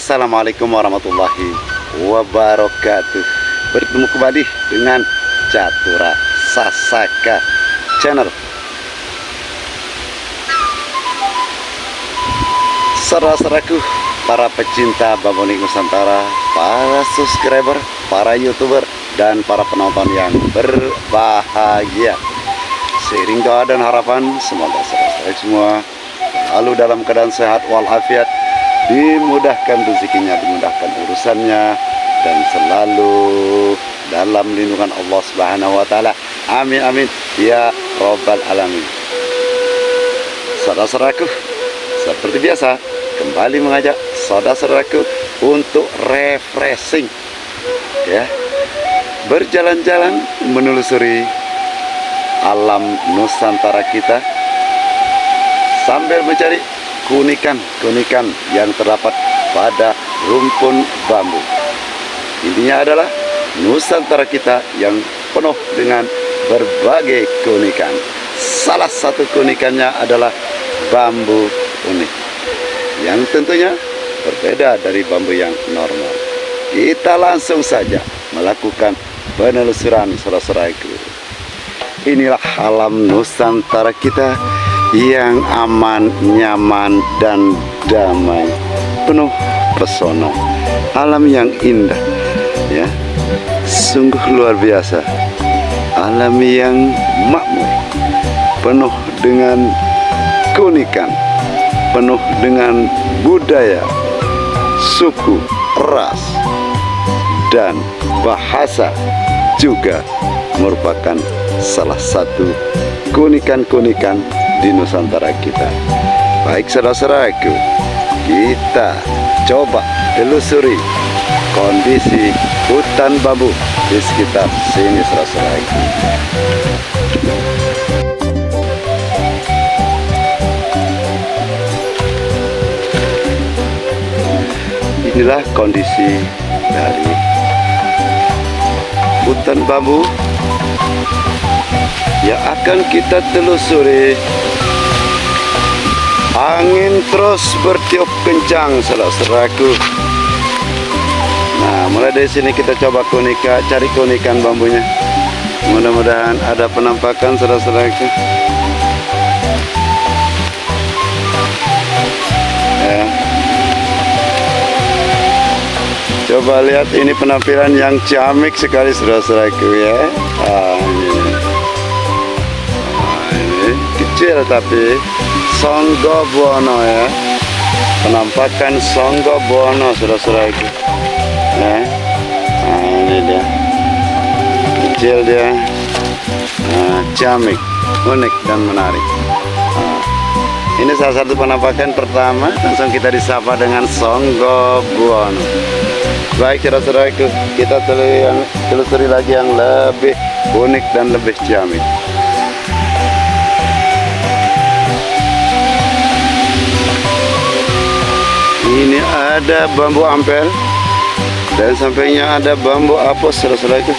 Assalamualaikum warahmatullahi wabarakatuh. Bertemu kembali dengan Catura Sasaka Channel. Saudara-saudaraku, para pecinta bambu unik Nusantara, para subscriber, para youtuber, dan para penonton yang berbahagia. Seiring doa dan harapan, semoga saudara-saudara semua selalu dalam keadaan sehat walafiat, dimudahkan rezekinya, dimudahkan urusannya, dan selalu dalam lindungan Allah Subhanahu wa Ta'ala. Amin amin ya Rabbal alamin. Saudara-saudaraku, seperti biasa kembali mengajak saudara-saudaraku untuk refreshing, ya, berjalan-jalan menelusuri alam Nusantara kita sambil mencari keunikan yang terdapat pada rumpun bambu. Intinya adalah Nusantara kita yang penuh dengan berbagai keunikan. Salah satu keunikannya adalah bambu unik, yang tentunya berbeda dari bambu yang normal. Kita langsung saja melakukan penelusuran, saudara-saudaraku. Inilah alam Nusantara kita yang aman, nyaman, dan damai, penuh pesona, alam yang indah, ya, sungguh luar biasa. Alam yang makmur, penuh dengan keunikan, penuh dengan budaya, suku, ras, dan bahasa juga merupakan salah satu keunikan-keunikan di Nusantara kita. Baik saudara-saudaraku, kita coba telusuri kondisi hutan bambu di sekitar sini, saudara-saudaraku. Inilah kondisi dari hutan bambu yang akan kita telusuri. Angin terus bertiup kencang, saudara-saudaraku. Nah, mulai dari sini kita coba cari keunikan bambunya. Mudah-mudahan ada penampakan, saudara-saudaraku. Ya. Coba lihat, ini penampilan yang ciamik sekali, saudara-saudaraku, ya. Ini kecil tapi Songgo Buwono, ya. Penampakan Songgo Buwono, saudara-saudaraku, ya. Nah, ini dia, kecil dia, ciamik, unik dan menarik. Ini salah satu penampakan pertama. Langsung kita disapa dengan Songgo Buwono. Baik saudara-saudaraku, kita telusuri lagi yang lebih unik dan lebih ciamik. Ini ada bambu ampel, dan sampingnya ada bambu apus, saudara-saudaraku.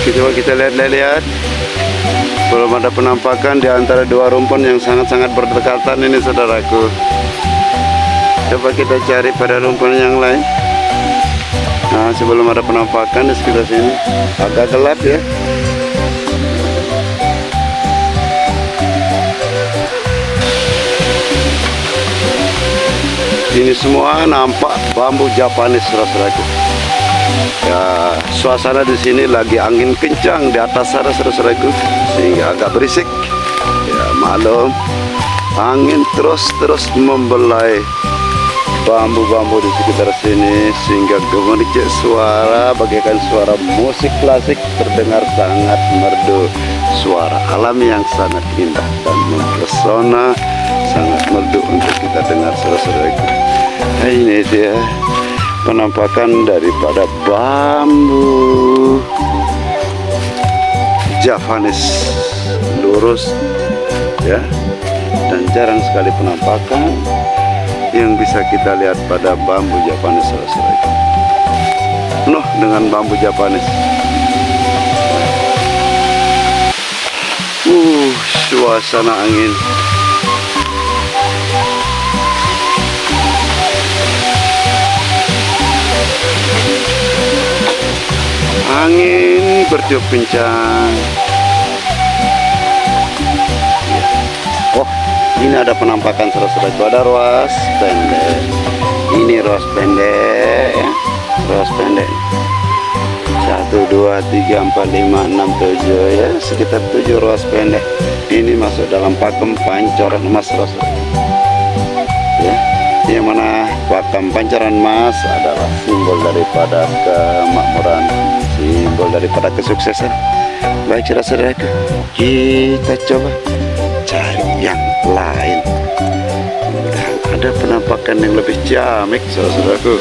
Kita lihat. Belum ada penampakan di antara dua rumpun yang sangat-sangat berdekatan ini, saudaraku. Coba kita cari pada rumpun yang lain. Nah, sebelum ada penampakan di sekitar sini, agak gelap, ya. Ini semua nampak bambu Japanese, saudara-saudaraku. Ya, suasana di sini lagi angin kencang di atas sana, saudara-saudaraku, sehingga agak berisik. Ya, maklum, angin terus membelai bambu-bambu di sekitar sini, sehingga gemericik suara bagaikan suara musik klasik terdengar sangat merdu. Suara alam yang sangat indah dan mempesona, sangat merdu untuk kita dengar, saudara-saudaraku. Nah, ini dia penampakan daripada bambu Javanese lurus, ya, dan jarang sekali penampakan yang bisa kita lihat pada bambu Javanese, saudara-saudaraku. Penuh dengan bambu Javanese. Suasana angin bertiup kencang. Oh, ini ada penampakan saudara-saudaraku, ada ruas pendek. Ini ruas pendek ya. Ruas pendek 1, 2, 3, 4, 5, 6, 7 ya, sekitar 7 ruas pendek. Ini masuk dalam pakem pancoran emas saudara-saudaraku ya. Yang mana pakem pancoran emas adalah simbol daripada kemakmuran, simbol daripada kesuksesan. Baik saudara-saudaraku, kita coba cari yang lain. Mudah-mudahan ada penampakan yang lebih ciamik saudara-saudaraku.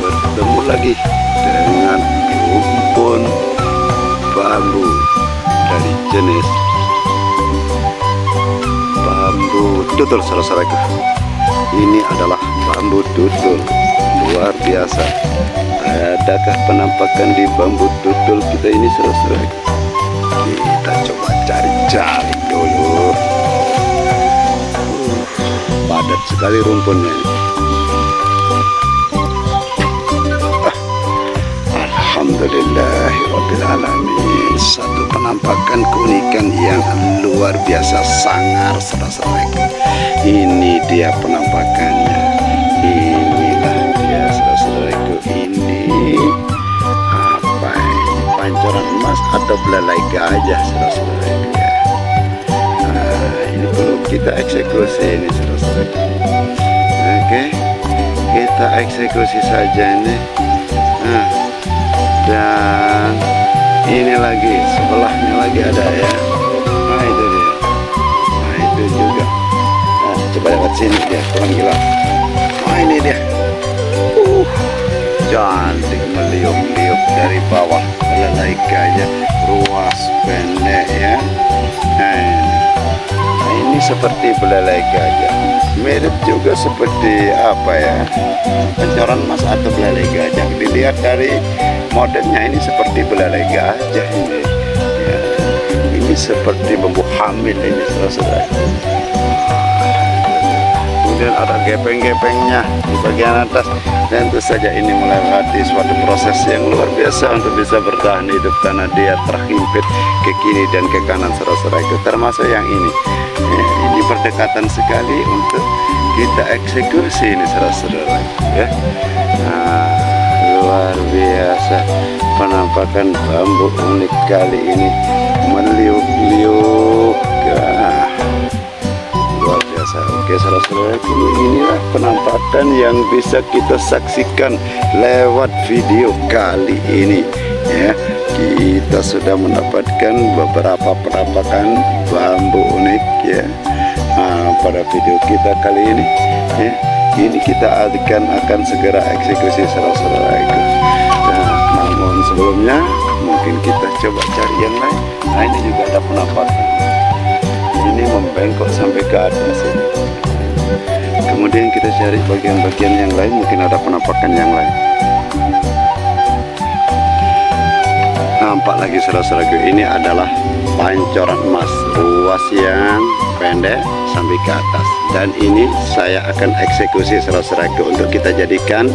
Bertemu lagi dengan rumpun bambu dari jenis bambu tutul saudara-saudaraku. Ini adalah bambu tutul, luar biasa. Adakah penampakan di bambu tutul kita ini saudara-saudaraku? Kita coba cari-cari dulu. Padat sekali rumputnya ini. Alhamdulillahirabbil alamin. Satu penampakan keunikan yang luar biasa, sangar saudara-saudaraku. Ini dia penampakannya. Inilah dia saudara-saudaraku. Ini apa ini? Pancoran emas atau belalai gajah saudara-saudaraku ya. Ini perlu kita eksekusi ini saudara-saudaraku. Oke, kita eksekusi saja ini. Dan ini lagi sebelahnya lagi ada ya. Nah itu dia. Nah itu juga. Nah, coba lihat sini dia kurang gila. Nah ini dia. Cantik meliuk-liuk dari bawah. Belalai gajah ruas pendek ya. Nah ini seperti belalai gajah. Mirip juga seperti apa ya? Pancoran emas atau belalai gajah. Dilihat dari modelnya ini seperti belalai gajah ini ya. Ini seperti bambu hamil ini saudara-saudara. Kemudian ada gepeng-gepengnya di bagian atas. Dan tentu saja ini melewati suatu proses yang luar biasa untuk bisa bertahan hidup karena dia terhimpit ke kiri dan ke kanan saudara-saudara. Termasuk yang ini ya, ini berdekatan sekali untuk kita eksekusi ini saudara-saudara ya. Luar biasa penampakan bambu unik kali ini, meliuk-liuk luar biasa. Oke saudara-saudara, inilah penampakan yang bisa kita saksikan lewat video kali ini ya. Kita sudah mendapatkan beberapa penampakan bambu unik ya. Pada video kita kali ini ya, ini kita akan segera eksekusi saudara-saudara itu. Nah, namun sebelumnya mungkin kita coba cari yang lain. Nah ini juga ada penampakan. Ini membengkok sampai ke atas ini. Kemudian kita cari bagian-bagian yang lain, mungkin ada penampakan yang lain. Nampak lagi saudara-saudaraku, ini adalah pancoran emas ruas yang pendek sampai ke atas. Dan ini saya akan eksekusi saudara-saudaraku untuk kita jadikan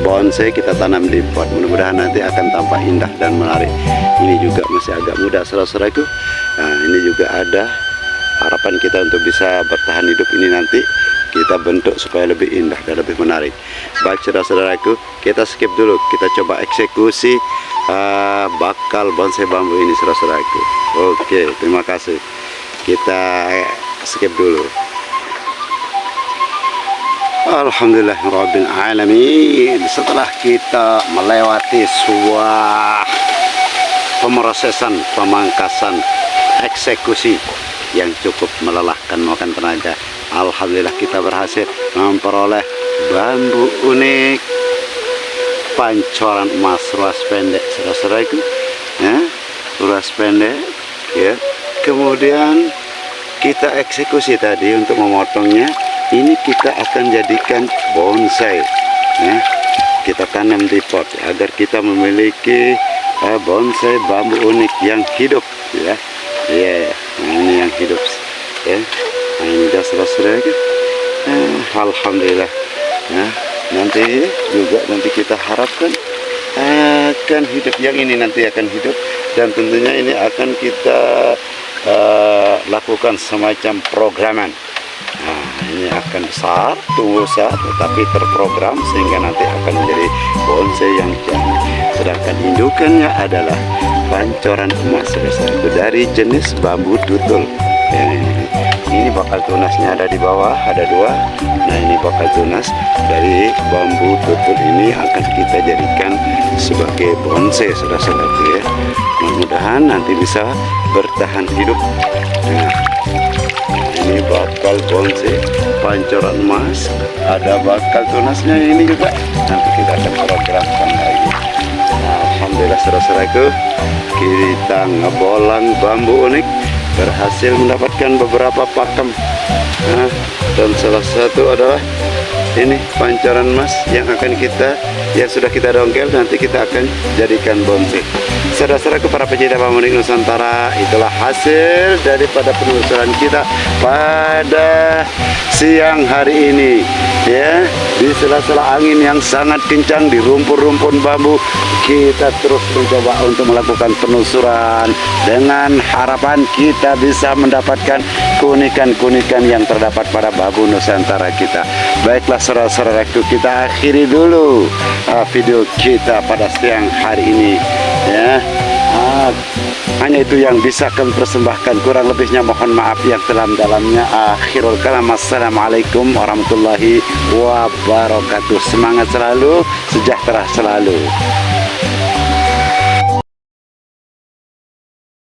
bonsai, kita tanam di pot. Mudah-mudahan nanti akan tampak indah dan menarik. Ini juga masih agak muda saudara-saudaraku. Nah ini juga ada harapan kita untuk bisa bertahan hidup ini nanti kita bentuk supaya lebih indah dan lebih menarik. Baik saudara-saudaraku, kita skip dulu, kita coba eksekusi bakal bonsai bambu ini saudara-saudaraku. Oke, terima kasih. Kita skip dulu. Alhamdulillahirabbil alamin. Setelah kita melewati sebuah pemrosesan, pemangkasan, eksekusi yang cukup melelahkan makan tenaga, alhamdulillah kita berhasil memperoleh bambu unik pancoran emas ruas pendek saudara-saudaraku ya, ruas pendek ya. Kemudian kita eksekusi tadi untuk memotongnya. Ini kita akan jadikan bonsai ya. Kita tanam di pot agar kita memiliki bonsai bambu unik yang hidup ya. Ya, nah, ini yang hidup ya. Nah, ini sudah selesai. Alhamdulillah ya. nanti juga kita harapkan akan hidup, yang ini nanti akan hidup, dan tentunya ini akan kita lakukan semacam programan. Nah, ini akan besar, tumbuh besar, tetapi terprogram sehingga nanti akan menjadi bonsai yang canggih. Sedangkan indukannya adalah pancoran emas itu dari jenis bambu tutul. Ya, ini bakal tunasnya ada di bawah, ada 2. Nah, ini bakal tunas dari bambu tutul ini akan kita jadikan sebagai bonsai, saudara-saudaraku ya. Mudah-mudahan nanti bisa bertahan hidup. Nah, ini bakal bonsai pancoran emas, ada bakal tunasnya ini juga. Nanti kita akan programkan lagi. Nah, alhamdulillah saudara-saudaraku, kita ngebolang bambu unik berhasil mendapatkan beberapa pakem. Nah, dan salah satu adalah ini pancoran emas yang sudah kita dongkel, nanti kita akan jadikan bonsai. Saudara-saudaraku para pecinta bambu unik Nusantara, itulah hasil daripada penelusuran kita pada siang hari ini ya. Di sela-sela angin yang sangat kencang di rumpun-rumpun bambu, kita terus mencoba untuk melakukan penelusuran dengan harapan kita bisa mendapatkan keunikan-keunikan yang terdapat pada bambu Nusantara kita. Baiklah saudara-saudaraku, kita akhiri dulu video kita pada siang hari ini ya. Hanya itu yang bisa kami persembahkan, kurang lebihnya mohon maaf yang dalam-dalamnya. Akhirul kalam, assalamualaikum warahmatullahi wabarakatuh. Semangat selalu, sejahtera selalu.